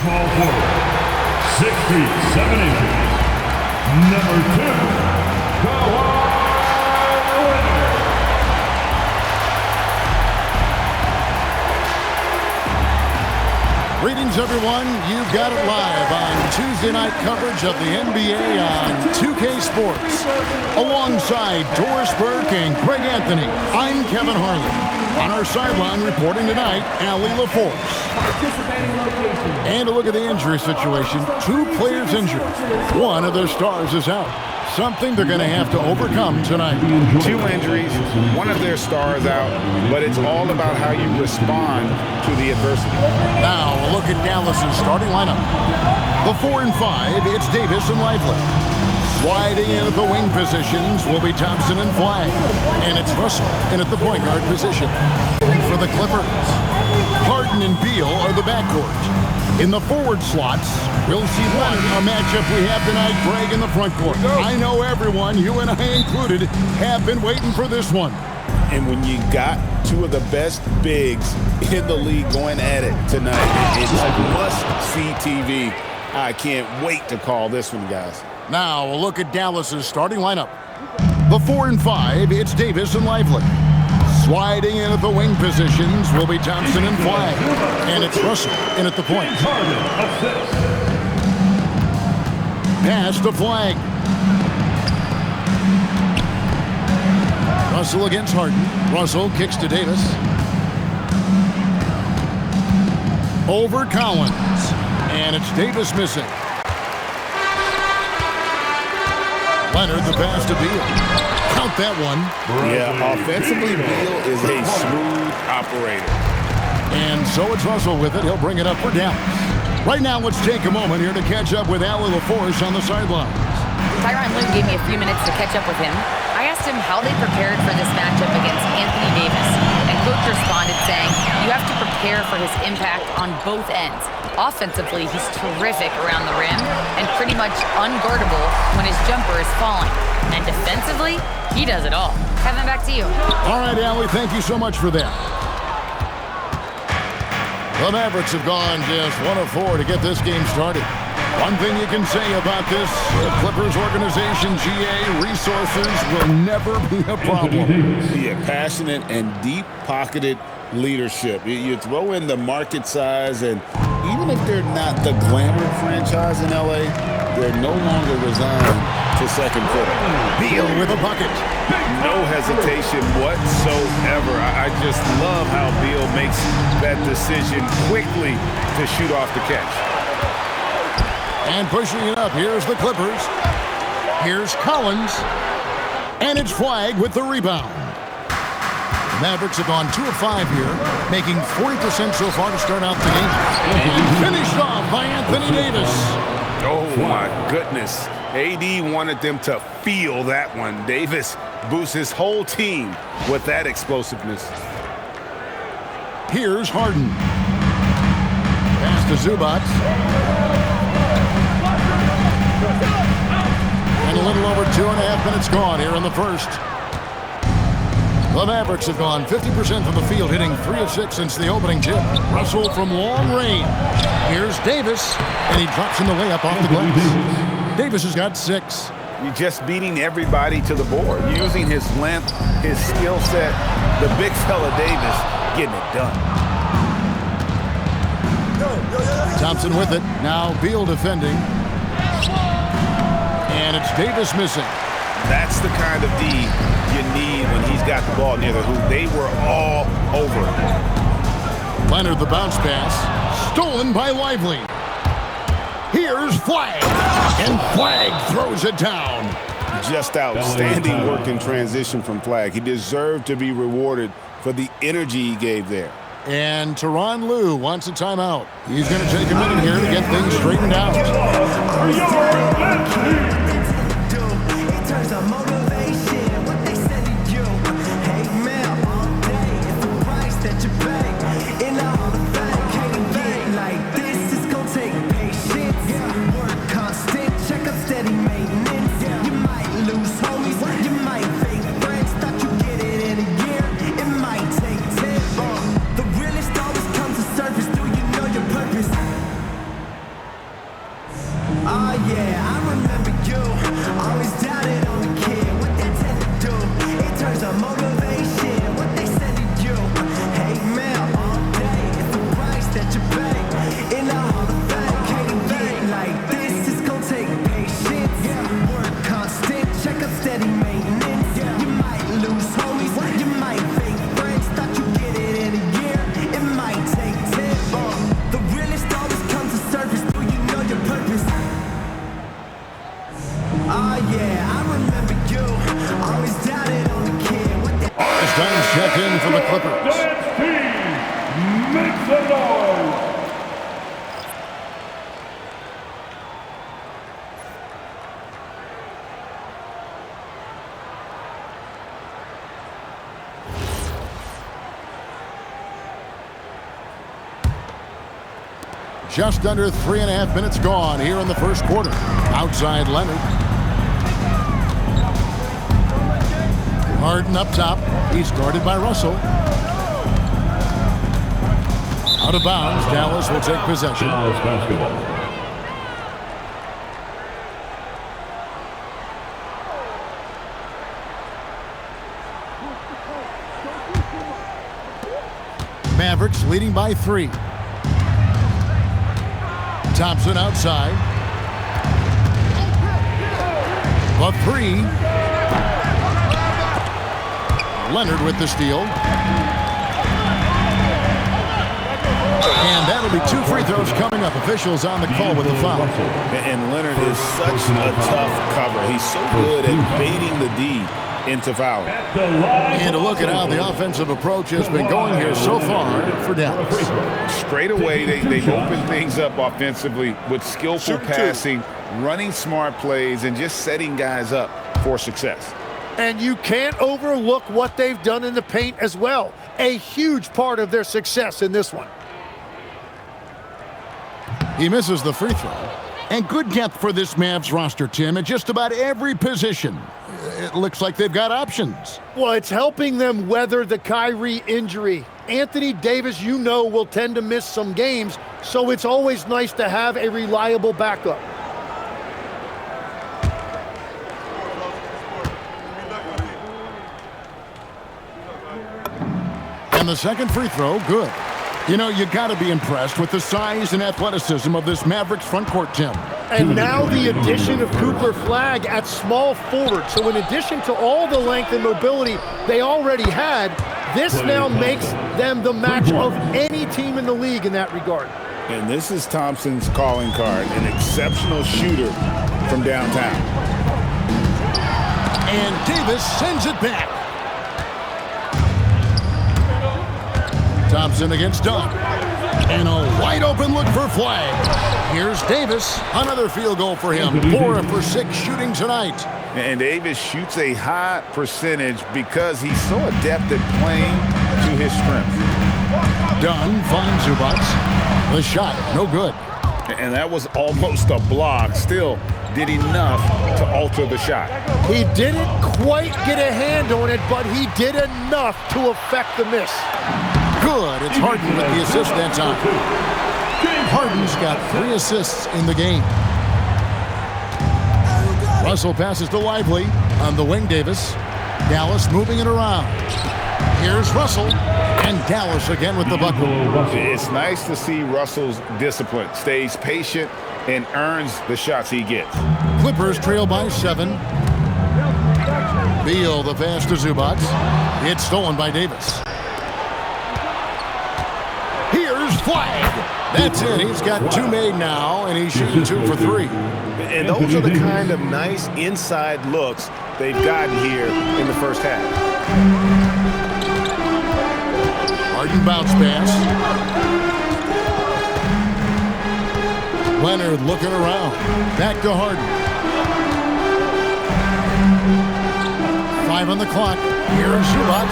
Small forward, 6 feet 7 inches. Number 2, Kawhi Leonard. Greetings, everyone. You've got it live on Tuesday night coverage of the NBA on 2K Sports. Alongside Doris Burke and Greg Anthony, I'm Kevin Harlan. On our sideline reporting tonight, Allie LaForce. And a look at the injury situation. 2 players injured. One of their stars is out. Something they're going to have to overcome tonight. 2 injuries, one of their stars out, but it's all about how you respond to the adversity. Now, a look at Dallas's starting lineup. The 4 and 5, it's Davis and Lively. Sliding in at the wing positions will be Thompson and Flagg. And it's Russell in at the point guard position. For the Clippers, Harden and Beal are the backcourt. In the forward slots, we'll see Leonard, a matchup we have tonight, Greg in the front court. I know everyone, you and I included, have been waiting for this one. And when you got 2 of the best bigs in the league going at it tonight, it's must-see TV. I can't wait to call this one, guys. Now, a look at Dallas's starting lineup. The 4 and 5, it's Davis and Lively. Sliding in at the wing positions will be Thompson and Flagg. And it's Russell in at the point. Pass to Flagg. Russell against Harden. Russell kicks to Davis. Over Collins. And it's Davis missing. Leonard, the pass to Beal. Count that one. Yeah, offensively, Beal is a smooth operator. And so it's Russell with it. He'll bring it up for Dallas. Right now, let's take a moment here to catch up with Allie LaForce on the sidelines. Tyronn Lue gave me a few minutes to catch up with him. I asked him how they prepared for this matchup against Anthony Davis. And Coach responded saying, you have to prepare for his impact on both ends. Offensively, he's terrific around the rim and pretty much unguardable when his jumper is falling. And defensively, he does it all. Kevin, back to you. All right, Allie, thank you so much for that. The Mavericks have gone just 1 of 4 to get this game started. One thing you can say about this, the Clippers organization, GA, resources will never be a problem. Yeah, passionate and deep-pocketed leadership. You throw in the market size, and even if they're not the glamour franchise in LA, they're no longer resigned to second fiddle. Beal with a bucket. No hesitation whatsoever. I just love how Beal makes that decision quickly to shoot off the catch. And pushing it up, here's the Clippers. Here's Collins. And it's Flagg with the rebound. Mavericks have gone 2 of 5 here, making 40% so far to start out the game. And finished off by Anthony Davis. Oh, my goodness. AD wanted them to feel that one. Davis boosts his whole team with that explosiveness. Here's Harden. Pass to Zubac. And a little over 2.5 minutes gone here in the first. The Mavericks have gone 50% from the field, hitting 3 of 6 since the opening tip. Russell from long range. Here's Davis, and he drops in the layup off the glass. Davis has got 6. You're just beating everybody to the board, using his length, his skill set. The big fella Davis getting it done. Thompson with it. Now Beal defending. And it's Davis missing. That's the kind of D you need when he's got the ball near the hoop. They were all over. Leonard, the bounce pass. Stolen by Lively. Here's Flagg. And Flagg throws it down. Just outstanding work in transition from Flagg. He deserved to be rewarded for the energy he gave there. And Tyronn Lue wants a timeout. He's going to take a minute here to get things straightened out. Just under 3.5 minutes gone here in the first quarter. Outside Leonard. Harden up top. He's guarded by Russell. Out of bounds. Dallas will take possession. Dallas basketball. Mavericks leading by 3. Thompson outside. A 3. Leonard with the steal. And that'll be 2 free throws coming up. Officials on the call with the foul. And Leonard is such a tough cover. He's so good at baiting the D into fouling. And a look at how the offensive approach has been going here so far for Dallas. Straight away, they open things up offensively with skillful passing, running smart plays, and just setting guys up for success. And you can't overlook what they've done in the paint as well. A huge part of their success in this one. He misses the free throw. And good depth for this Mavs roster, Tim, at just about every position. It looks like they've got options. Well, it's helping them weather the Kyrie injury. Anthony Davis, you know, will tend to miss some games, so it's always nice to have a reliable backup. And the second free throw, good. You know, you got to be impressed with the size and athleticism of this Mavericks front court, Tim. And now the addition of Cooper Flagg at small forward. So in addition to all the length and mobility they already had, this now makes them the match of any team in the league in that regard. And this is Thompson's calling card, an exceptional shooter from downtown. And Davis sends it back. Thompson against Dunn. And a wide open look for Flagg. Here's Davis. Another field goal for him. 4 for 6 shooting tonight. And Davis shoots a high percentage because he's so adept at playing to his strengths. Dunn finds Zubac. The shot, no good. And that was almost a block. Still did enough to alter the shot. He didn't quite get a hand on it, but he did enough to affect the miss. Good. It's Harden with the assist that time. Harden's got 3 assists in the game. Russell passes to Lively on the wing. Davis. Dallas moving it around. Here's Russell. And Dallas again with the bucket. It's nice to see Russell's discipline. Stays patient and earns the shots he gets. Clippers trail by 7. Beal the pass to Zubac. It's stolen by Davis. Here's Flagg. That's it. He's got 2 made now, and he's shooting 2 for 3. And those are the kind of nice inside looks they've gotten here in the first half. Harden bounce pass. Leonard looking around. Back to Harden. 5 on the clock. Here's Zubac.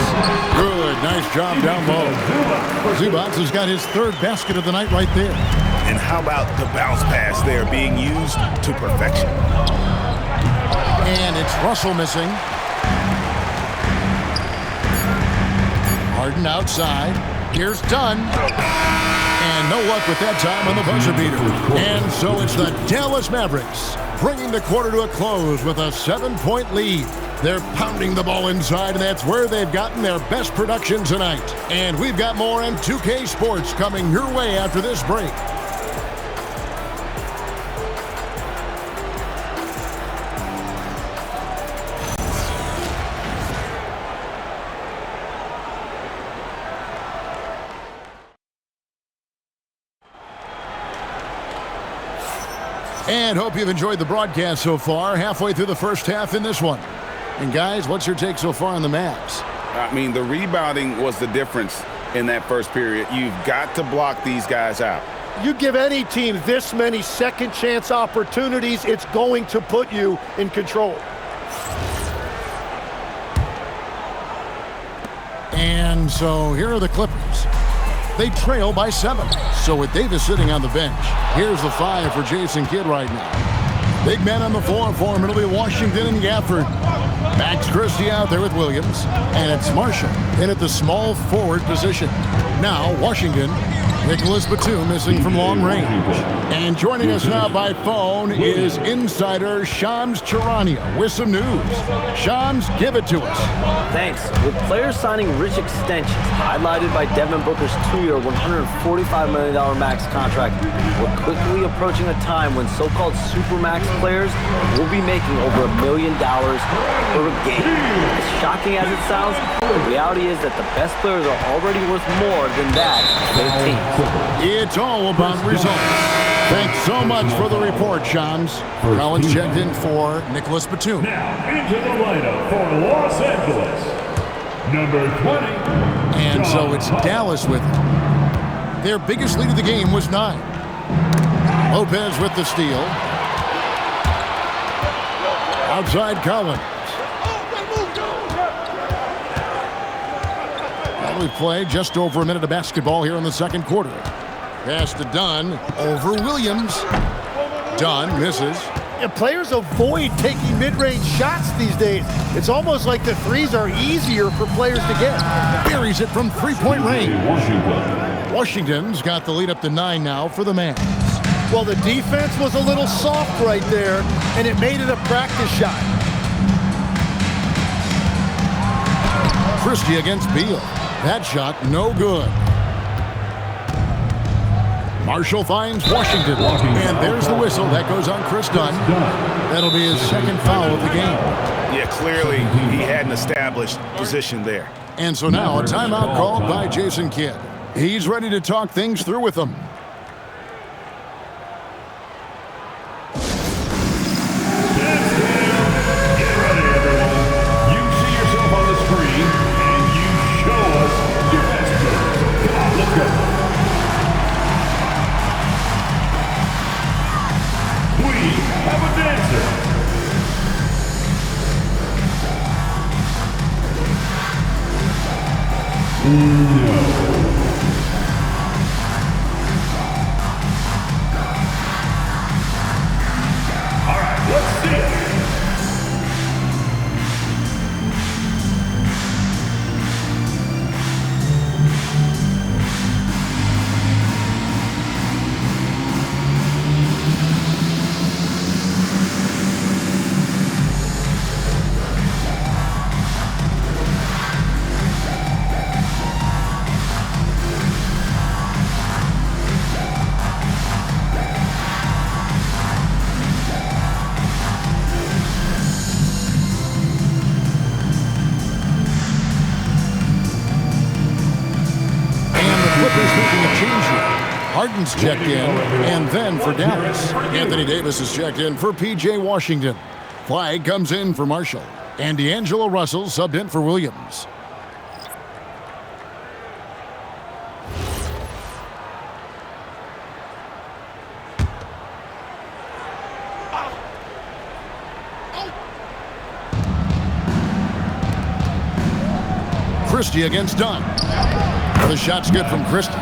Good. Nice job down low. Zubac has got his 3rd basket of the night right there. And how about the bounce pass there being used to perfection? And it's Russell missing. Harden outside. Here's Dunn. And no luck with that time on the buzzer beater. And so it's the Dallas Mavericks bringing the quarter to a close with a 7-point lead. They're pounding the ball inside, and that's where they've gotten their best production tonight. And we've got more on 2K Sports coming your way after this break. And hope you've enjoyed the broadcast so far. Halfway through the first half in this one. And guys, what's your take so far on the Mavs? I mean, the rebounding was the difference in that first period. You've got to block these guys out. You give any team this many second chance opportunities, it's going to put you in control. And so here are the Clippers. They trail by 7. So with Davis sitting on the bench, here's the 5 for Jason Kidd right now. Big men on the floor for him. It'll be Washington and Gafford. Max Christie out there with Williams. And it's Marshall in at the small forward position. Now, Washington, Nicholas Batum missing from long range. And joining us now by phone is insider Shams Charania with some news. Shams, give it to us. Thanks. With players signing rich extensions, highlighted by Devin Booker's 2-year, $145 million max contract, we're quickly approaching a time when so-called supermax players will be making over $1 million per game. As shocking as it sounds, the reality is that the best players are already worth more than that for their teams. It's all about results. Thanks so much for the report, Shams. Collins checked in for Nicholas Batum. Now into the lineup for Los Angeles, number 20. And so it's Dallas with him. Their biggest lead of the game was 9. Lopez with the steal. Outside Collins. Well, we've played just over a minute of basketball here in the second quarter. Pass to Dunn over Williams. Dunn misses. Yeah, players avoid taking mid-range shots these days. It's almost like the threes are easier for players to get. Buries it from three-point range. Washington's got the lead up to 9 now for the man. Well, the defense was a little soft right there, and it made it a practice shot. Christie against Beal. That shot no good. Marshall finds Washington. And there's the whistle. That goes on Chris Dunn. That'll be his second foul of the game. Yeah, clearly he had an established position there. And so now a timeout called by Jason Kidd. He's ready to talk things through with them. Harden's checked in, and then for Dallas, Anthony Davis is checked in for P.J. Washington. Flag comes in for Marshall, and D'Angelo Russell subbed in for Williams. Christie against Dunn. The shot's good from Christie.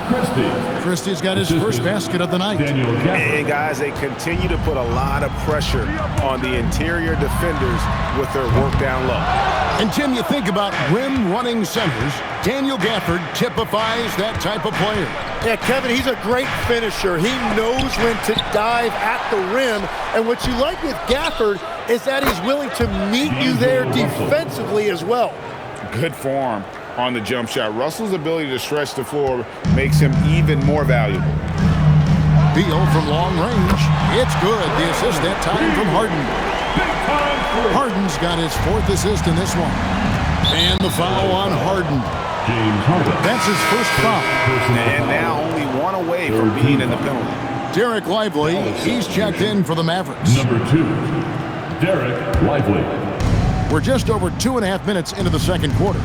Christie's got his first basket of the night. And guys, they continue to put a lot of pressure on the interior defenders with their work down low. And Tim, you think about rim-running centers, Daniel Gafford typifies that type of player. Yeah, Kevin, he's a great finisher. He knows when to dive at the rim. And what you like with Gafford is that he's willing to meet you there defensively as well. Good form on the jump shot. Russell's ability to stretch the floor makes him even more valuable. Beal from long range. It's good. The assist that time from Harden. Harden's got his 4th assist in this one. And the foul on Harden. That's his first foul. And now only one away from being in the penalty. Derek Lively, he's checked in for the Mavericks. Number 2, Derek Lively. We're just over 2.5 minutes into the second quarter.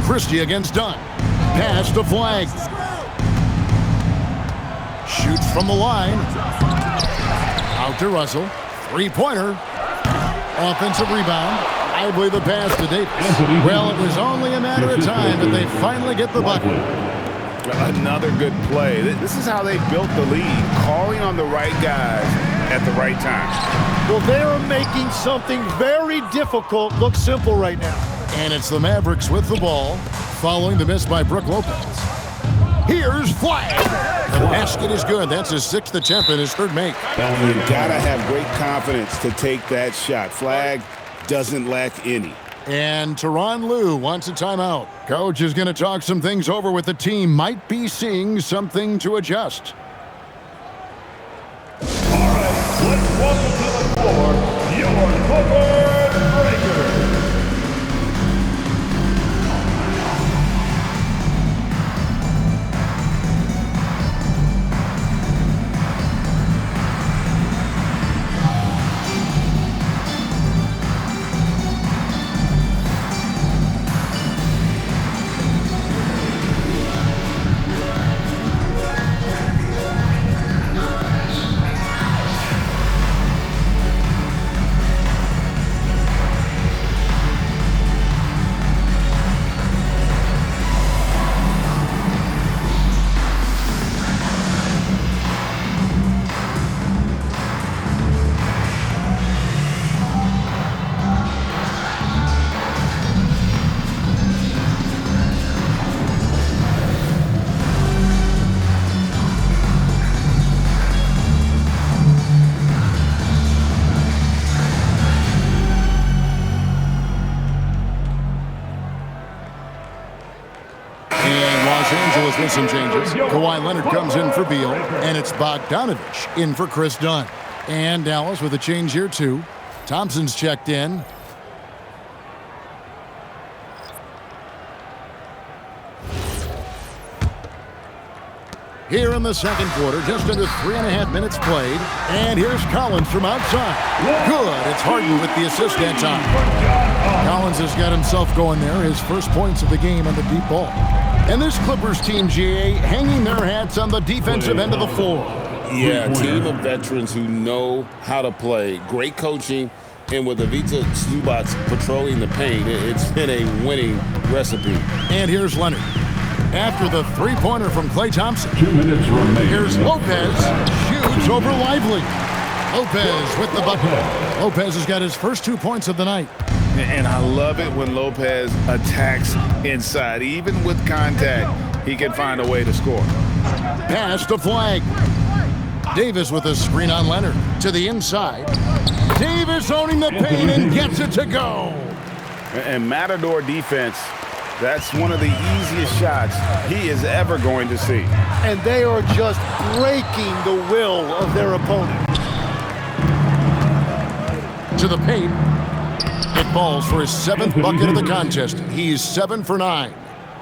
Christie against Dunn. Pass to Flag. Shoots from the line. Out to Russell. Three-pointer. Offensive rebound. Lively the pass to Davis. Well, it was only a matter of time, but they finally get the bucket. Another good play. This is how they built the lead, calling on the right guys at the right time. Well, they are making something very difficult look simple right now. And it's the Mavericks with the ball, following the miss by Brook Lopez. Here's Flag. The basket is good. That's his 6th attempt and his 3rd make. You gotta have great confidence to take that shot. Flag doesn't lack any. And Tyronn Lue wants a timeout. Coach is going to talk some things over with the team. Might be seeing something to adjust. All right, let's welcome to the floor your Clipper Breaker. With some changes, Kawhi Leonard comes in for Beal, and it's Bogdanovich in for Chris Dunn. And Dallas with a change here too. Thompson's checked in. Here in the second quarter, just under 3.5 minutes played. And here's Collins from outside. Good. It's Harden with the assist that time. Collins has got himself going there. His first points of the game on the deep ball. And this Clippers team, GA, hanging their hats on the defensive end of the floor. Yeah, a team of veterans who know how to play. Great coaching. And with Ivica Zubac patrolling the paint, it's been a winning recipe. And here's Leonard. After the three-pointer from Klay Thompson. 2 minutes remaining. Here's Lopez. Shoots over Lively. Lopez with the bucket. Lopez has got his first 2 points of the night. And I love it when Lopez attacks inside. Even with contact, he can find a way to score. Pass to Flag. Davis with a screen on Leonard. To the inside. Davis owning the paint and gets it to go. And Matador defense, that's one of the easiest shots he is ever going to see. And they are just breaking the will of their opponent. To the paint. It falls for his 7th bucket of the contest. He's 7 for 9.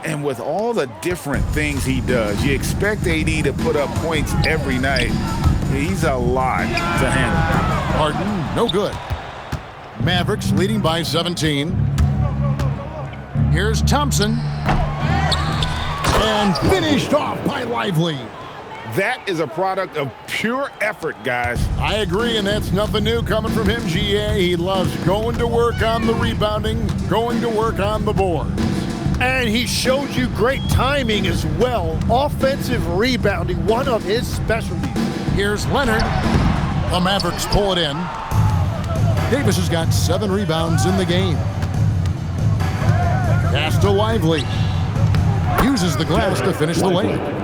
And with all the different things he does, you expect AD to put up points every night. He's a lot to handle. Harden, no good. Mavericks leading by 17. Here's Thompson. And finished off by Lively. That is a product of pure effort, guys. I agree, and that's nothing new coming from him, GA. He loves going to work on the rebounding, going to work on the board. And he showed you great timing as well. Offensive rebounding, one of his specialties. Here's Leonard. The Mavericks pull it in. Davis has got 7 rebounds in the game. Pass to Lively. Uses the glass to finish the layup.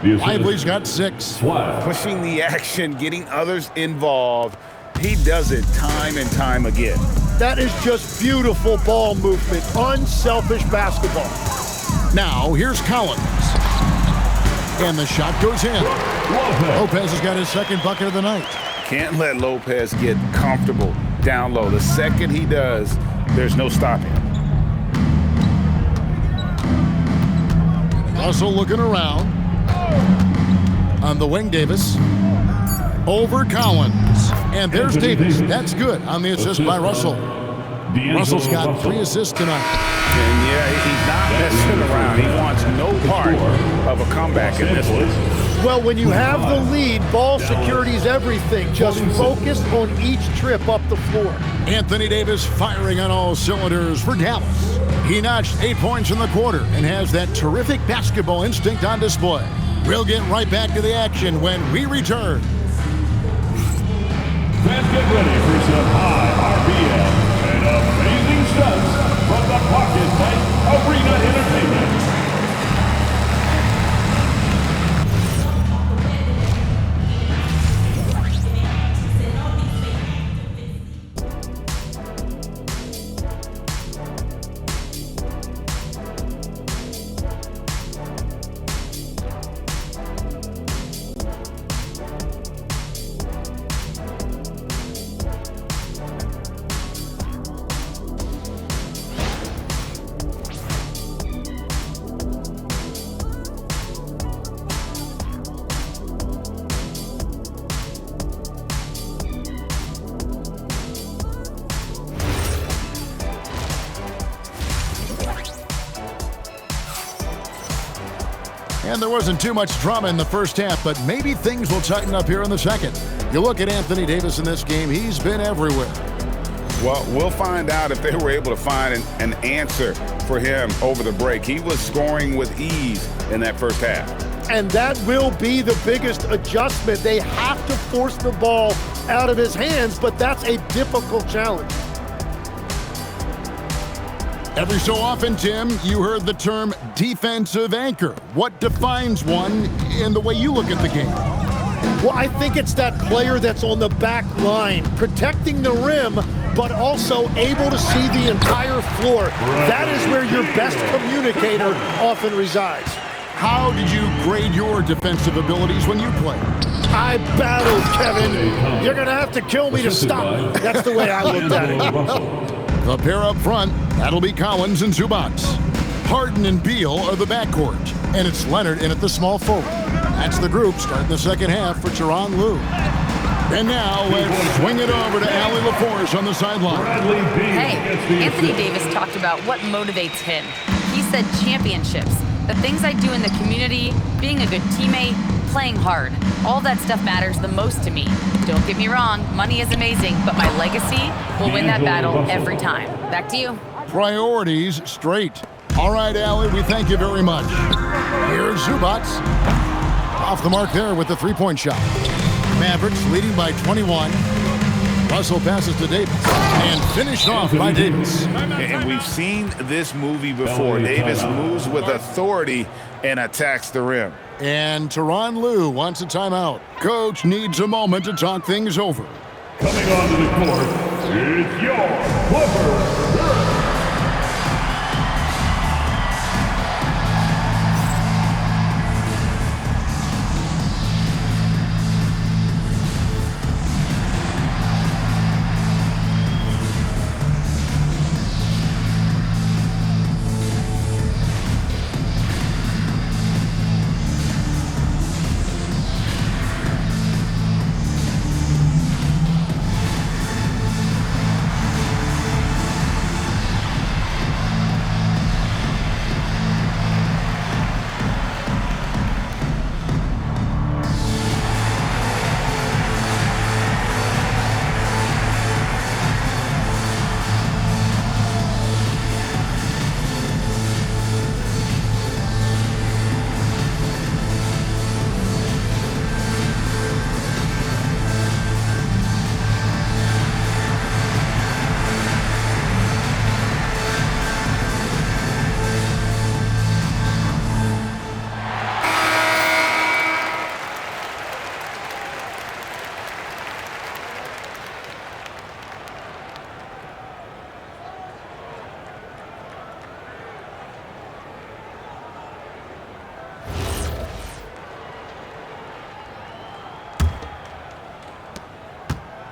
Lively's got 6. Pushing the action, getting others involved. He does it time and time again. That is just beautiful ball movement, unselfish basketball. Now, here's Collins. And the shot goes in. Lopez has got his 2nd bucket of the night. Can't let Lopez get comfortable down low. The second he does, there's no stopping. Russell looking around. On the wing, Davis. Over Collins. And there's Davis. That's good on the assist by Russell. Russell's got 3 assists tonight. And yeah, he's not messing around. He wants no part of a comeback in this one. Well, when you have the lead, ball security is everything. Just focus on each trip up the floor. Anthony Davis firing on all cylinders for Dallas. He notched 8 points in the quarter and has that terrific basketball instinct on display. We'll get right back to the action when we return. Fans, get ready for some high RPM and amazing stunts from the Pocket Fight Arena Entertainment. And there wasn't too much drama in the first half, but maybe things will tighten up here in the second. You look at Anthony Davis in this game, he's been everywhere. Well, we'll find out if they were able to find an answer for him over the break. He was scoring with ease in that first half. And that will be the biggest adjustment. They have to force the ball out of his hands, but that's a difficult challenge. Every so often, Tim, you heard the term defensive anchor. What defines one in the way you look at the game? Well, I think it's that player that's on the back line, protecting the rim, but also able to see the entire floor. That is where your best communicator often resides. How did you grade your defensive abilities when you played? I battled, Kevin. You're going to have to kill me to stop. That's the way I looked at it. The pair up front, that'll be Collins and Zubac. Harden and Beal are the backcourt, and it's Leonard in at the small forward. That's the group starting the second half for Tyronn Lue. And now let's swing it over to Allie LaForce on the sideline. Hey, Anthony Davis talked about what motivates him. He said championships, the things I do in the community, being a good teammate, playing hard. All that stuff matters the most to me. Don't get me wrong, money is amazing, but my legacy will win that battle every time. Back to you. Priorities straight. All right, Allie, we thank you very much. Here's Zubac. Off the mark there with the three-point shot. Mavericks leading by 21. Russell passes to Davis and finished off by Davis. And we've seen this movie before. Davis moves with authority and attacks the rim. And Tyronn Lue wants a timeout. Coach needs a moment to talk things over. Coming onto the court, it's your Clippers.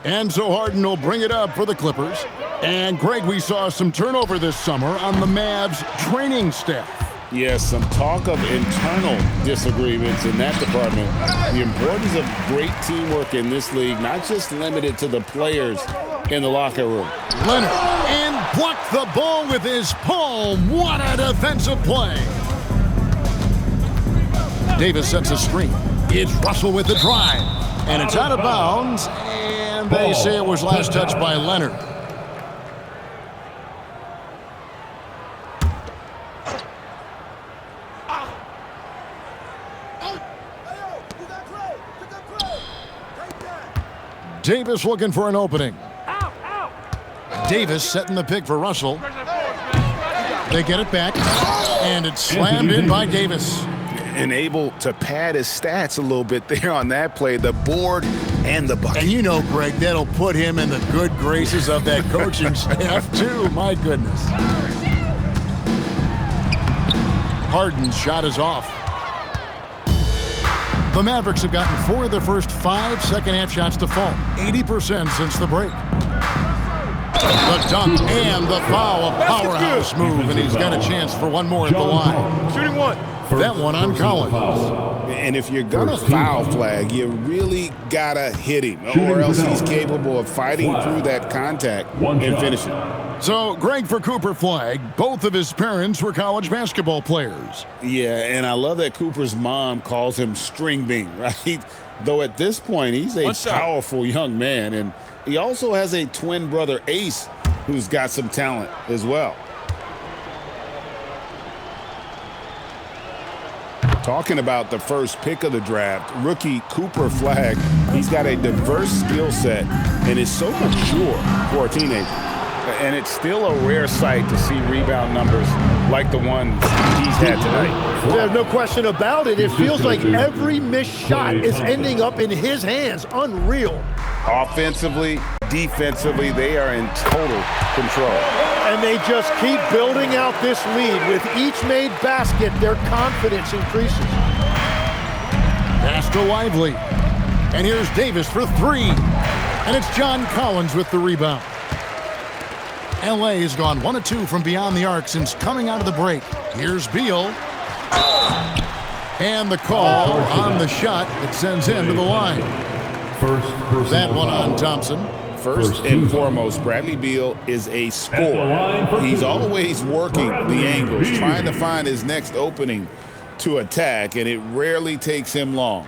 And so Harden will bring it up for the Clippers. And Greg, we saw some turnover this summer on the Mavs training staff. Yes, some talk of internal disagreements in that department. The importance of great teamwork in this league, not just limited to the players in the locker room. Leonard, and blocked the ball with his palm. What a defensive play. Davis sets a screen. It's Russell with the drive. And it's out of bounds. And they say it was last touched by Leonard. Davis looking for an opening. Davis setting the pick for Russell. They get it back, and it's slammed in by Davis. And able to pad his stats a little bit there on that play, the board and the bucket. And you know, Greg, that'll put him in the good graces of that coaching staff, too. My goodness. Harden's shot is off. The Mavericks have gotten 4 of their first 5 second-half shots to fall, 80% since the break. The dunk and the foul, a powerhouse move, and he's got a chance for one more at the line. Shooting one. That one on Collins. And if you're going to foul flag, you really got to hit him, or else he's capable of fighting through that contact and finishing. So, Greg, for Cooper Flagg, both of his parents were college basketball players. Yeah, and I love that Cooper's mom calls him String Bean, right? Though at this point, he's a powerful young man, and he also has a twin brother, Ace, who's got some talent as well. Talking about the first pick of the draft, rookie Cooper Flagg, he's got a diverse skill set and is so mature for a teenager. And it's still a rare sight to see rebound numbers like the ones he's had tonight. There's no question about it. It feels like every missed shot is ending up in his hands. Unreal. Offensively, defensively, they are in total control. And they just keep building out this lead. With each made basket, their confidence increases. Pass to Lively. And here's Davis for 3. And it's John Collins with the rebound. LA has gone 1 of 2 from beyond the arc since coming out of the break. Here's Beal. And the call on the shot that sends him to the line. That one on Thompson. First and foremost, Bradley Beal is a scorer. He's always working the angles, trying to find his next opening to attack, and it rarely takes him long.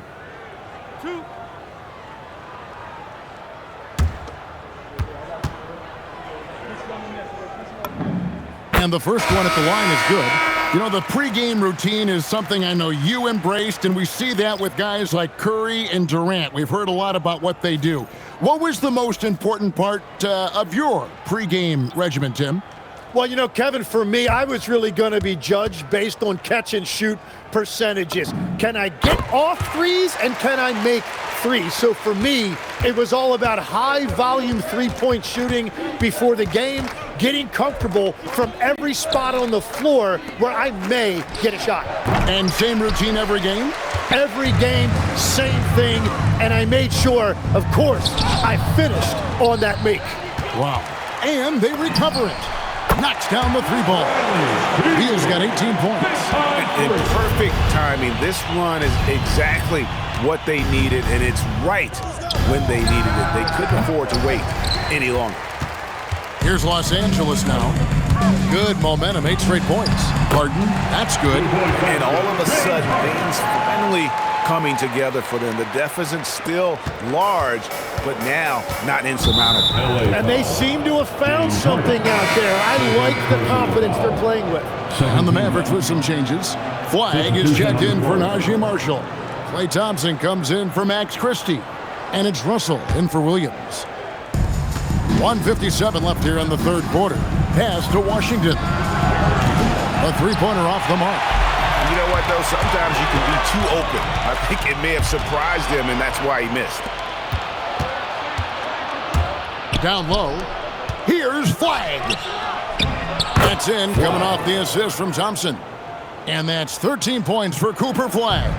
And the first one at the line is good. You know, the pregame routine is something I know you embraced, and we see that with guys like Curry and Durant. We've heard a lot about what they do. What was the most important part of your pregame regimen, Tim? Well, you know, Kevin, for me, I was really going to be judged based on catch and shoot percentages. Can I get off threes and can I make threes? So for me, it was all about high volume three-point shooting before the game, getting comfortable from every spot on the floor where I may get a shot. And same routine every game? Every game, same thing, and I made sure, of course, I finished on that make. Wow. And they recover it. Knocks down the 3 ball. Beal's got 18 points. In perfect timing, this run is exactly what they needed, and it's right when they needed it. They couldn't afford to wait any longer. Here's Los Angeles now. Good momentum, 8 straight points. Harden, that's good. And all of a sudden, things finally coming together for them. The deficit's still large, but now not insurmountable. And they seem to have found something out there. I like the confidence they're playing with. And the Mavericks with some changes. Flagg is checked in for Najee Marshall. Klay Thompson comes in for Max Christie. And it's Russell in for Williams. 1:57 left here in the third quarter. Pass to Washington. A 3-pointer off the mark. You know what, though? Sometimes you can be too open. I think it may have surprised him, and that's why he missed. Down low. Here's Flagg. That's in, coming off the assist from Thompson. And that's 13 points for Cooper Flagg.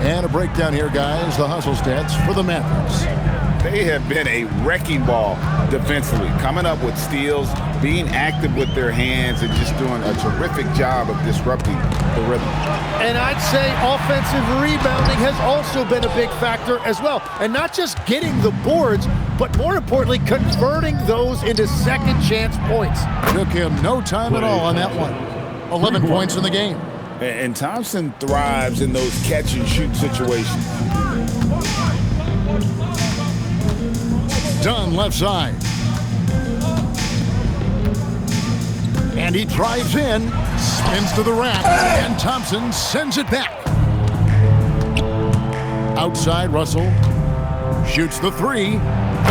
And a breakdown here, guys. The hustle stats for the Mavericks. They have been a wrecking ball defensively, coming up with steals, being active with their hands, and just doing a terrific job of disrupting the rhythm. And I'd say offensive rebounding has also been a big factor as well. And not just getting the boards, but more importantly, converting those into second chance points. Took him no time at all on that one. 11 points in the game. And Thompson thrives in those catch and shoot situations. Dunn left side. And he drives in, spins to the rack, and Thompson sends it back. Outside, Russell. Shoots the three.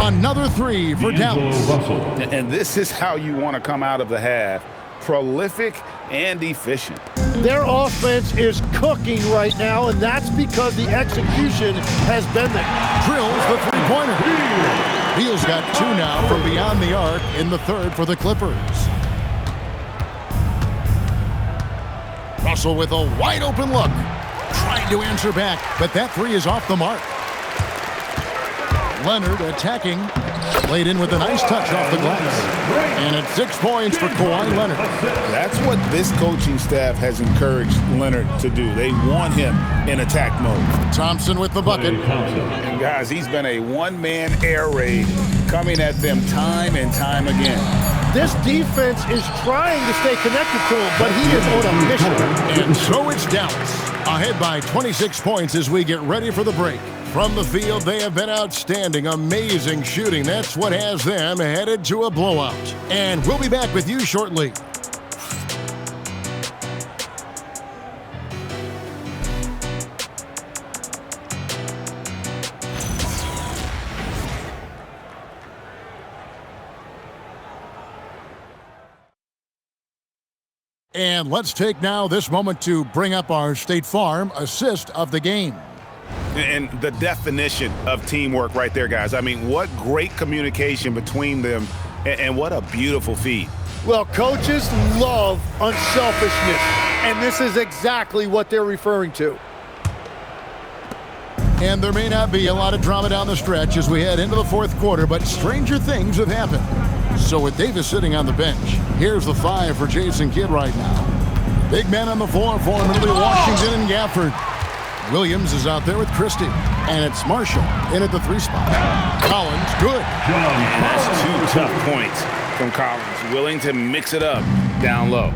Another three for D'Angelo Dallas. Russell. And this is how you want to come out of the half. Prolific and efficient. Their offense is cooking right now, and that's because the execution has been there. Drills the three-pointer. Beal's got two now from beyond the arc in the third for the Clippers. Russell with a wide-open look. Trying to answer back, but that three is off the mark. Leonard attacking. Laid in with a nice touch off the glass. And it's 6 points for Kawhi Leonard. That's what this coaching staff has encouraged Leonard to do. They want him in attack mode. Thompson with the bucket. Klay Thompson. And guys, he's been a one-man air raid coming at them time and time again. This defense is trying to stay connected to him, but he is on a mission. And so it's Dallas. Ahead by 26 points as we get ready for the break. From the field, they have been outstanding, amazing shooting. That's what has them headed to a blowout. And we'll be back with you shortly. And let's take now this moment to bring up our State Farm assist of the game. And the definition of teamwork right there, guys. I mean, what great communication between them, and what a beautiful feed. Well, coaches love unselfishness, and this is exactly what they're referring to. And there may not be a lot of drama down the stretch as we head into the fourth quarter, but stranger things have happened. So with Davis sitting on the bench, here's the 5 for Jason Kidd right now. Big men on the floor for Italy, Washington and Gafford. Williams is out there with Christie. And it's Marshall in at the 3 spot. Collins, good. And that's 2 tough points from Collins, willing to mix it up down low.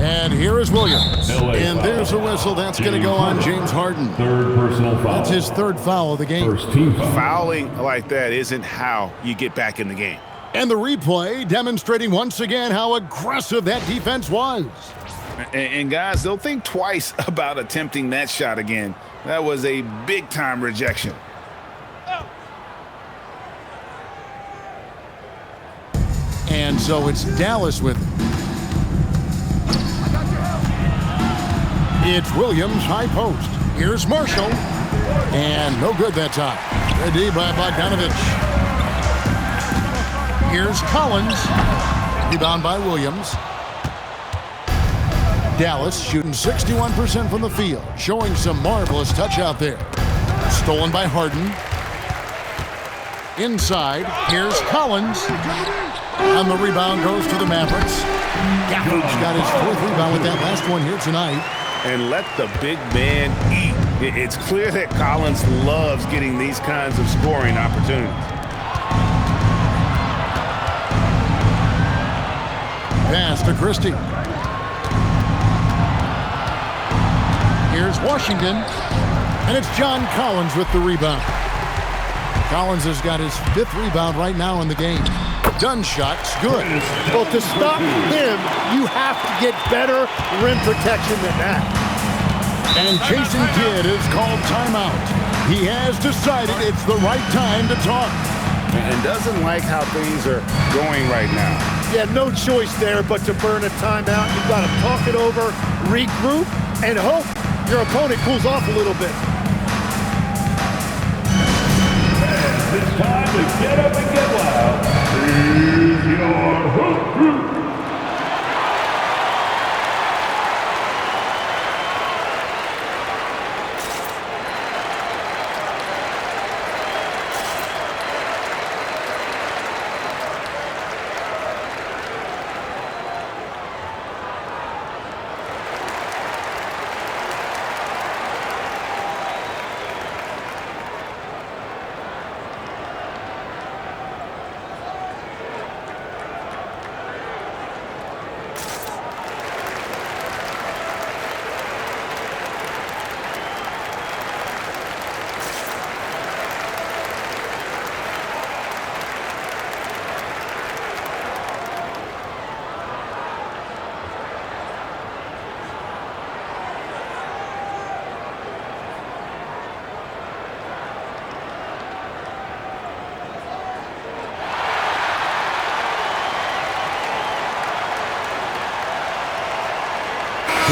And here is Williams. LA And foul. there's a whistle. That's going to go on James Harden. Third personal foul. That's his 3rd foul of the game. First team foul. Fouling like that isn't how you get back in the game. And the replay demonstrating once again how aggressive that defense was. And guys, they'll think twice about attempting that shot again. That was a big-time rejection. And so it's Dallas with it. It's Williams, high post. Here's Marshall. And no good that time. Ready by Bogdanovich. Here's Collins. Rebound by Williams. Dallas shooting 61% from the field, showing some marvelous touch out there. Stolen by Harden. Inside, here's Collins. And the rebound goes to the Mavericks. Gafford's got his 4th rebound with that last one here tonight. And let the big man eat. It's clear that Collins loves getting these kinds of scoring opportunities. Pass to Christie. Here's Washington. And it's John Collins with the rebound. Collins has got his 5th rebound right now in the game. Done shots, good. Well, to stop him, you have to get better rim protection than that. And Jason Kidd has called timeout. He has decided it's the right time to talk. And doesn't like how things are going right now. Yeah, no choice there but to burn a timeout. You've got to talk it over, regroup, and hope your opponent cools off a little bit. It's time to get up and get loud. Here's your hoop group.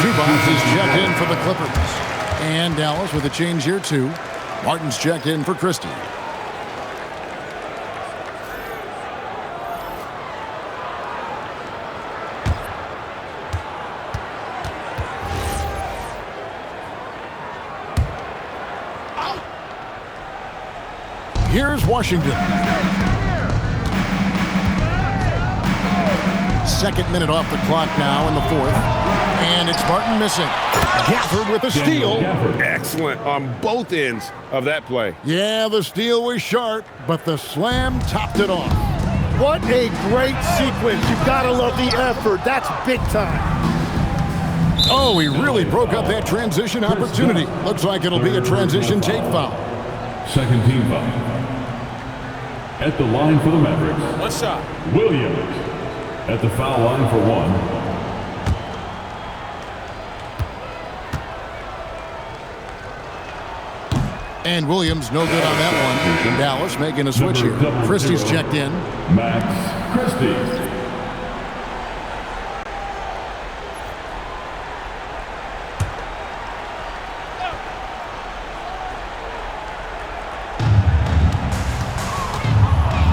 Zubac is checked in for the Clippers. And Dallas with a change here, too. Martin's checked in for Christie. Here's Washington. Second minute off the clock now in the fourth. And it's Martin missing. Gafford with a steal. Excellent on both ends of that play. Yeah, the steal was sharp, but the slam topped it off. What a great sequence. You've got to love the effort. That's big time. Oh, he really broke up that transition opportunity. Looks like it'll be a transition take foul. Second team foul. At the line for the Mavericks. One shot. Williams. At the foul line for one. And Williams no good on that one. Dallas making a switch here. Christie's checked in. Max Christie.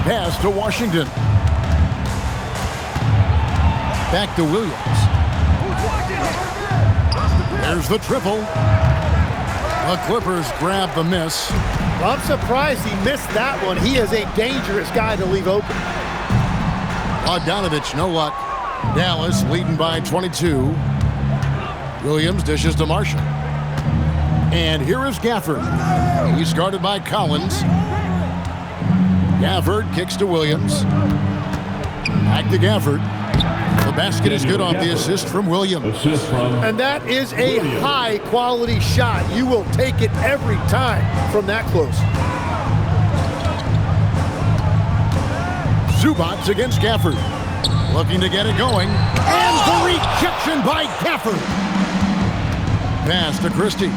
Pass to Washington. Back to Williams. There's the triple. The Clippers grab the miss. Well, I'm surprised he missed that one. He is a dangerous guy to leave open. Bogdanovich, no luck. Dallas leading by 22. Williams dishes to Marshall. And here is Gafford. He's guarded by Collins. Gafford kicks to Williams. Back to Gafford. The basket is good off the assist from Williams. Assist from And that is a high-quality shot. You will take it every time from that close. Zubac against Gafford. Looking to get it going. And the rejection by Gafford. Pass to Christie.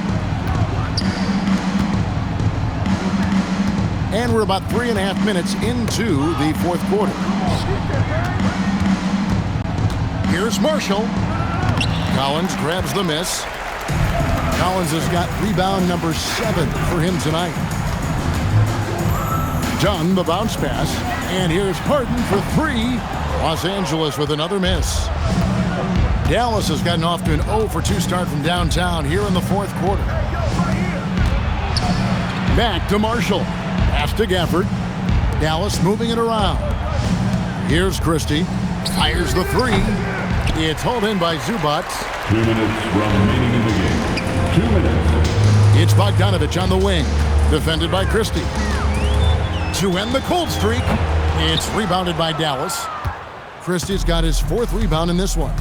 And we're about 3.5 minutes into the fourth quarter. Here's Marshall. Collins grabs the miss. Collins has got rebound number 7 for him tonight. Dunn, the bounce pass. And here's Harden for 3. Los Angeles with another miss. Dallas has gotten off to an 0 for 2 start from downtown here in the fourth quarter. Back to Marshall. Pass to Gafford. Dallas moving it around. Here's Christie. Fires the 3. It's hauled in by Zubac. 2 minutes remaining in the game. 2 minutes. It's Bogdanovich on the wing. Defended by Christie. To end the cold streak, it's rebounded by Dallas. Christie's got his 4th rebound in this one.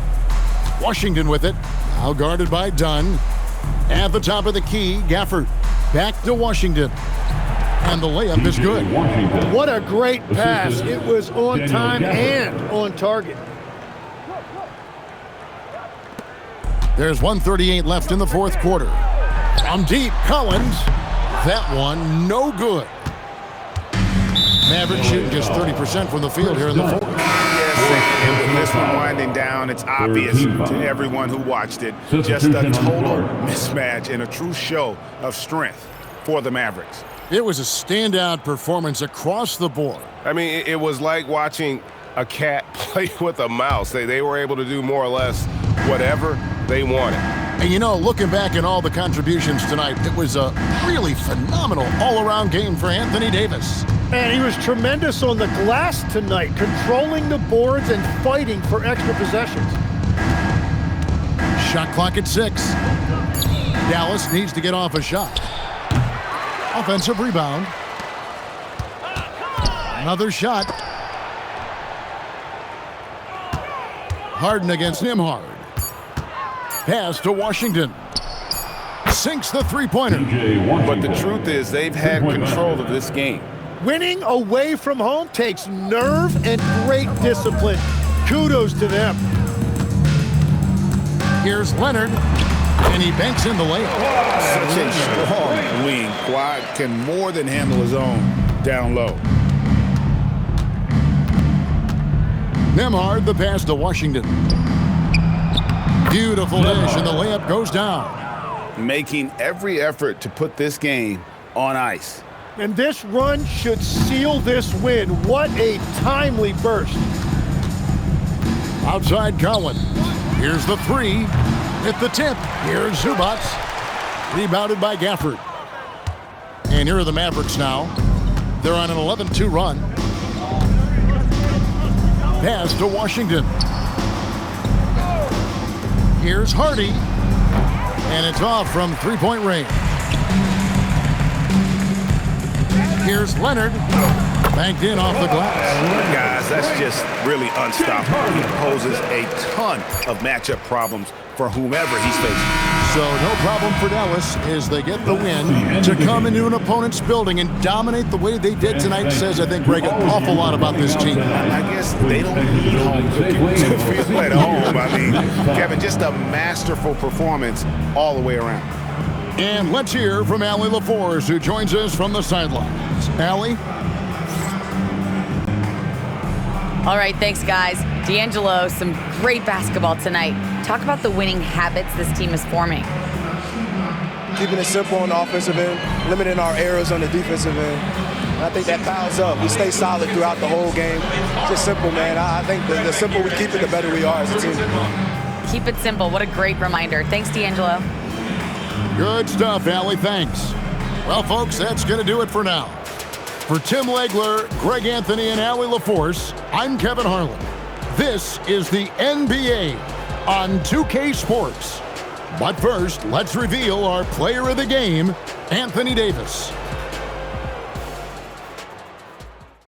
Washington with it. Now guarded by Dunn. At the top of the key, Gafford. Back to Washington. And the layup is good. Washington. What a great pass. It was on time and on target. There's 1:38 left in the fourth quarter. From deep, Collins. That one, no good. Mavericks shooting just 30% from the field here in the fourth. Yes, and with this one winding down, it's obvious to everyone who watched it. Just a total mismatch and a true show of strength for the Mavericks. It was a standout performance across the board. I mean, it was like watching a cat play with a mouse. They were able to do more or less whatever they wanted. And you know, looking back at all the contributions tonight, it was a really phenomenal all-around game for Anthony Davis. And he was tremendous on the glass tonight, controlling the boards and fighting for extra possessions. Shot clock at 6. Dallas needs to get off a shot. Offensive rebound. Another shot. Harden against Nembhard. Pass to Washington. Sinks the three-pointer. But the truth is they've had control of this game. Winning away from home takes nerve and great discipline. Kudos to them. Here's Leonard, and he banks in the layup. Such a strong wing. Kawhi can more than handle his own down low. Nembhard, the pass to Washington. Beautiful dish, and the layup goes down. Making every effort to put this game on ice. And this run should seal this win. What a timely burst. Outside Collins. Here's the three. At the tip. Here's Zubac. Rebounded by Gafford. And here are the Mavericks now. They're on an 11-2 run. Pass to Washington. Here's Hardy. And it's off from three-point range. Here's Leonard. Banked in off the glass. Guys, that's just really unstoppable. He poses a ton of matchup problems for whomever he's facing. So no problem for Dallas as they get the win. To come into an opponent's building and dominate the way they did tonight says, I think, Greg, an awful lot about this team. I guess they don't need home cooking to feel at home. I mean, Kevin, just a masterful performance all the way around. And let's hear from Allie LaForce, who joins us from the sidelines. Allie? All right, thanks, guys. D'Angelo, some great basketball tonight. Talk about the winning habits this team is forming. Keeping it simple on the offensive end, limiting our errors on the defensive end. And I think that piles up. We stay solid throughout the whole game. Just simple, man. I think the simpler we keep it, the better we are as a team. Keep it simple. What a great reminder. Thanks, D'Angelo. Good stuff, Allie. Thanks. Well, folks, that's going to do it for now. For Tim Legler, Greg Anthony, and Allie LaForce, I'm Kevin Harlan. This is the NBA on 2K Sports. But first, let's reveal our player of the game, Anthony Davis.